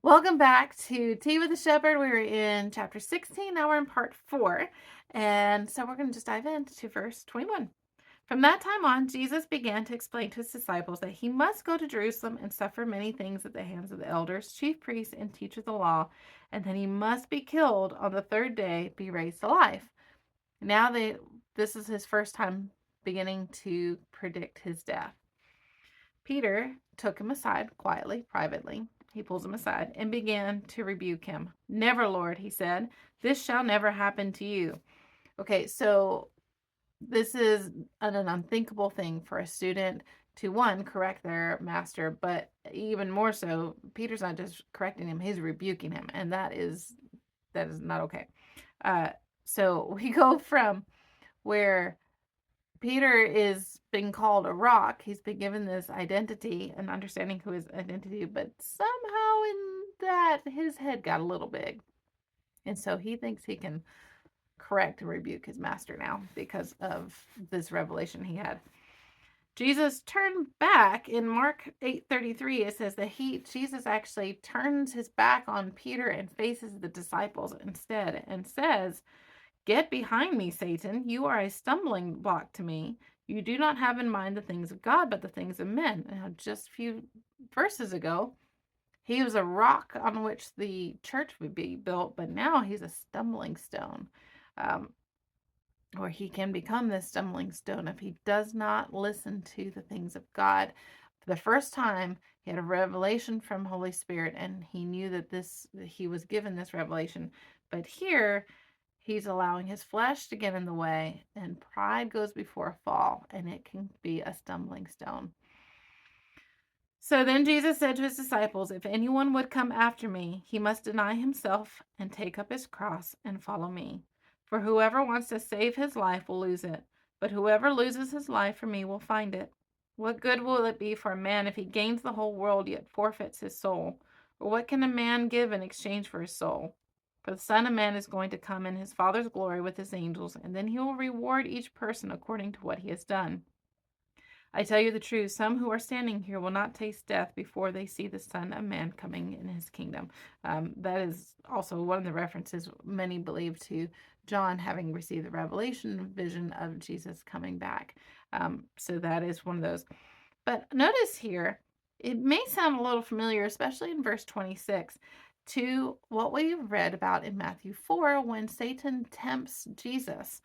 Welcome back to Tea with the Shepherd. We're in chapter 16. Now we're in part 4. And so we're going to just dive into verse 21. From that time on, Jesus began to explain to his disciples that he must go to Jerusalem and suffer many things at the hands of the elders, chief priests, and teachers of the law, and then he must be killed on the third day, be raised to life. Now this is his first time beginning to predict his death. Peter took him aside quietly, privately. He pulls him aside and began to rebuke him. Never, Lord, he said, this shall never happen to you. Okay, so this is an unthinkable thing for a student to, one, correct their master, but even more so, Peter's not just correcting him, he's rebuking him, and that is not okay. So we go from where Peter is being called a rock. He's been given this identity and understanding who his identity, but somehow in that his head got a little big. And so he thinks he can correct and rebuke his master now because of this revelation he had. Jesus turned back in Mark 8:33. It says that Jesus actually turns his back on Peter and faces the disciples instead and says, "Get behind me, Satan. You are a stumbling block to me. You do not have in mind the things of God, but the things of men." Now, just a few verses ago, he was a rock on which the church would be built, but now he's a stumbling stone. Um, or he can become this stumbling stone if he does not listen to the things of God. For the first time, he had a revelation from Holy Spirit, and he knew that he was given this revelation. But here, he's allowing his flesh to get in the way, and pride goes before a fall, and it can be a stumbling stone. So then Jesus said to his disciples, "If anyone would come after me, he must deny himself and take up his cross and follow me. For whoever wants to save his life will lose it, but whoever loses his life for me will find it. What good will it be for a man if he gains the whole world yet forfeits his soul? Or what can a man give in exchange for his soul? For the Son of Man is going to come in his Father's glory with his angels, and then he will reward each person according to what he has done. I tell you the truth, some who are standing here will not taste death before they see the Son of Man coming in his kingdom." That is also one of the references many believe to John having received the revelation vision of Jesus coming back. So that is one of those. But notice here, it may sound a little familiar, especially in verse 26, to what we've read about in Matthew 4 when Satan tempts Jesus.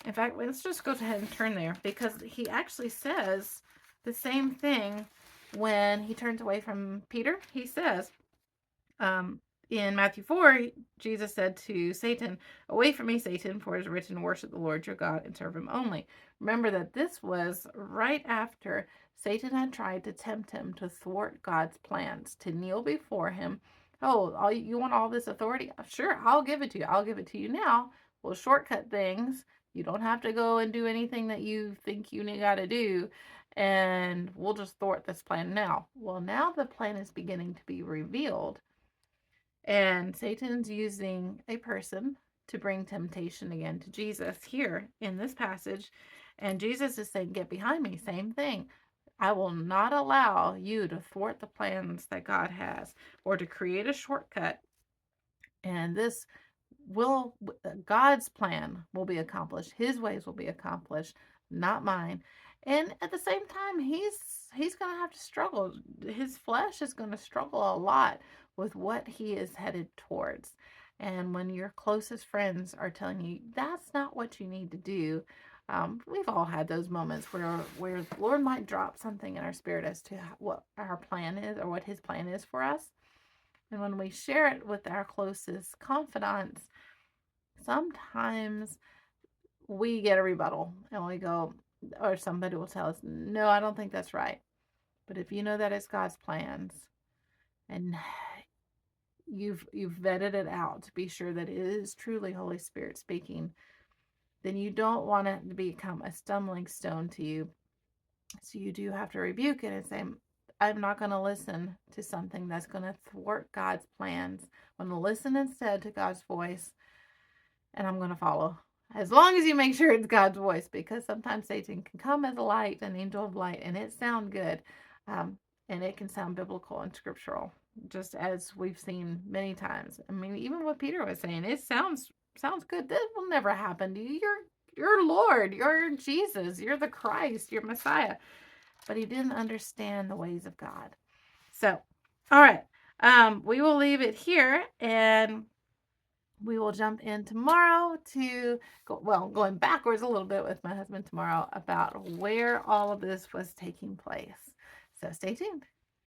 In fact, let's just go ahead and turn there because he actually says the same thing when he turns away from Peter. He says, in Matthew 4, Jesus said to Satan, "Away from me, Satan, for it is written, worship the Lord your God and serve him only." Remember that this was right after Satan had tried to tempt him to thwart God's plans, to kneel before him. "Oh, you want all this authority? Sure, I'll give it to you. I'll give it to you now. We'll shortcut things. You don't have to go and do anything that you think you got to do, and we'll just thwart this plan now." Well, now the plan is beginning to be revealed. And Satan's using a person to bring temptation again to Jesus here in this passage. And Jesus is saying, "Get behind me." Same thing. I will not allow you to thwart the plans that God has or to create a shortcut. And God's plan will be accomplished. His ways will be accomplished, not mine. And at the same time, he's going to have to struggle. His flesh is going to struggle a lot with what he is headed towards. And when your closest friends are telling you that's not what you need to do, we've all had those moments where the Lord might drop something in our spirit as to what our plan is or what his plan is for us. And when we share it with our closest confidants, sometimes we get a rebuttal and we go, or somebody will tell us, "No, I don't think that's right." But if you know that it's God's plans and you've vetted it out to be sure that it is truly Holy Spirit speaking, then you don't want it to become a stumbling stone to you. So you do have to rebuke it and say, "I'm not going to listen to something that's going to thwart God's plans. I'm going to listen instead to God's voice, and I'm going to follow." As long as you make sure it's God's voice, because sometimes Satan can come as a light, an angel of light, and it sound good, and it can sound biblical and scriptural. just as we've seen many times. I mean, even what Peter was saying, it sounds good. This will never happen to you. You're Lord. You're Jesus. You're the Christ. You're Messiah. But he didn't understand the ways of God. So, all right. We will leave it here, and we will jump in tomorrow to going backwards a little bit with my husband tomorrow about where all of this was taking place. So stay tuned.